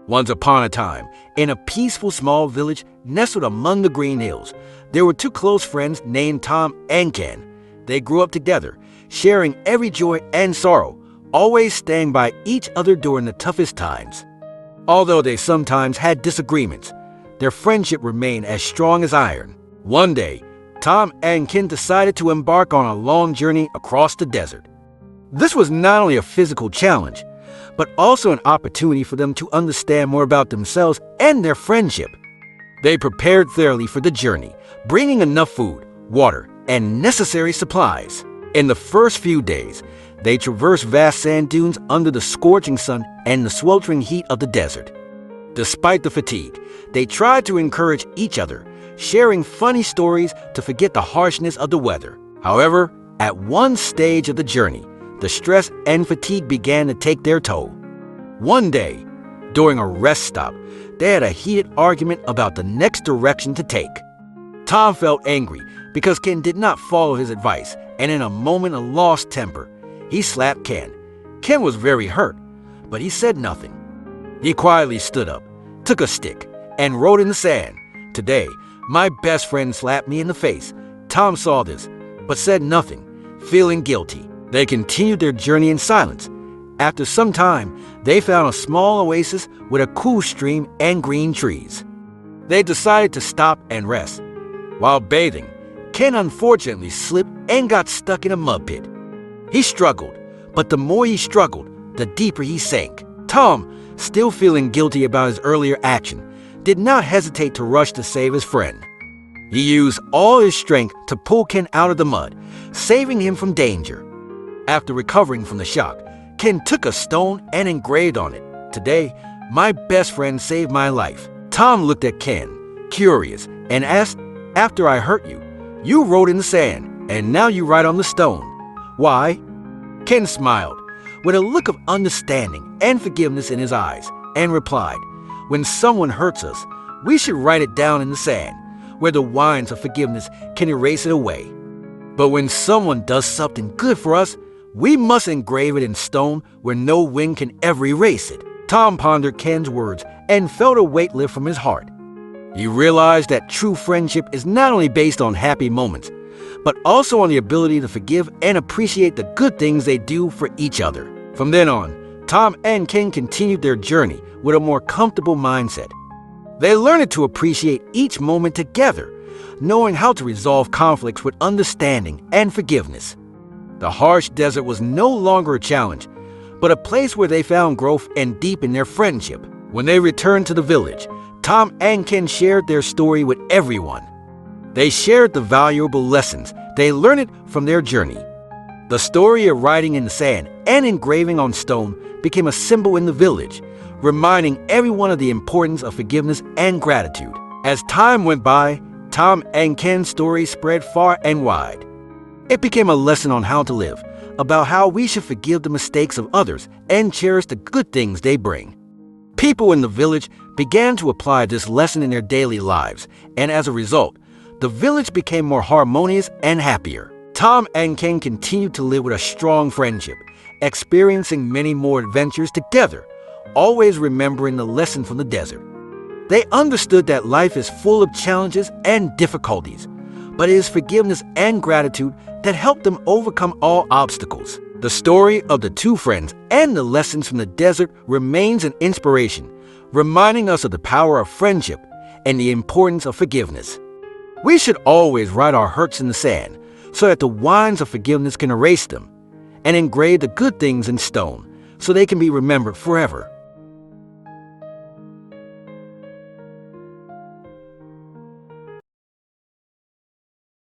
Once upon a time, in a peaceful small village nestled among the green hills, there were two close friends named Tom and Ken. They grew up together, sharing every joy and sorrow, always staying by each other during the toughest times. Although they sometimes had disagreements, their friendship remained as strong as iron. One day, Tom and Ken decided to embark on a long journey across the desert. This was not only a physical challenge, but also an opportunity for them to understand more about themselves and their friendship. They prepared thoroughly for the journey, bringing enough food, water, and necessary supplies. In the first few days, they traversed vast sand dunes under the scorching sun and the sweltering heat of the desert. Despite the fatigue, they tried to encourage each other, sharing funny stories to forget the harshness of the weather. However, at one stage of the journey, the stress and fatigue began to take their toll. One day, during a rest stop, they had a heated argument about the next direction to take. Tom felt angry because Ken did not follow his advice, and in a moment of lost temper, he slapped Ken. Ken was very hurt, but he said nothing. He quietly stood up, took a stick, and wrote in the sand, "Today, my best friend slapped me in the face." Tom saw this, but said nothing, feeling guilty. They continued their journey in silence. After some time, they found a small oasis with a cool stream and green trees. They decided to stop and rest. While bathing, Ken unfortunately slipped and got stuck in a mud pit. He struggled, but the more he struggled, the deeper he sank. Tom, still feeling guilty about his earlier action, did not hesitate to rush to save his friend. He used all his strength to pull Ken out of the mud, saving him from danger. After recovering from the shock, Ken took a stone and engraved on it, "Today, my best friend saved my life." Tom looked at Ken, curious, and asked, "After I hurt you, you wrote in the sand, and now you write on the stone. Why?" Ken smiled, with a look of understanding and forgiveness in his eyes, and replied, "When someone hurts us, we should write it down in the sand, where the winds of forgiveness can erase it away. But when someone does something good for us, we must engrave it in stone where no wind can ever erase it." Tom pondered Ken's words and felt a weight lift from his heart. He realized that true friendship is not only based on happy moments, but also on the ability to forgive and appreciate the good things they do for each other. From then on, Tom and Ken continued their journey with a more comfortable mindset. They learned to appreciate each moment together, knowing how to resolve conflicts with understanding and forgiveness. The harsh desert was no longer a challenge, but a place where they found growth and deepened their friendship. When they returned to the village, Tom and Ken shared their story with everyone. They shared the valuable lessons they learned from their journey. The story of writing in the sand and engraving on stone became a symbol in the village, reminding everyone of the importance of forgiveness and gratitude. As time went by, Tom and Ken's story spread far and wide. It became a lesson on how to live, about how we should forgive the mistakes of others and cherish the good things they bring. People in the village began to apply this lesson in their daily lives, and as a result, the village became more harmonious and happier. Tom and Ken continued to live with a strong friendship, experiencing many more adventures together, always remembering the lesson from the desert. They understood that life is full of challenges and difficulties, but it is forgiveness and gratitude that help them overcome all obstacles. The story of the two friends and the lessons from the desert remains an inspiration, reminding us of the power of friendship and the importance of forgiveness. We should always write our hurts in the sand so that the winds of forgiveness can erase them, and engrave the good things in stone so they can be remembered forever.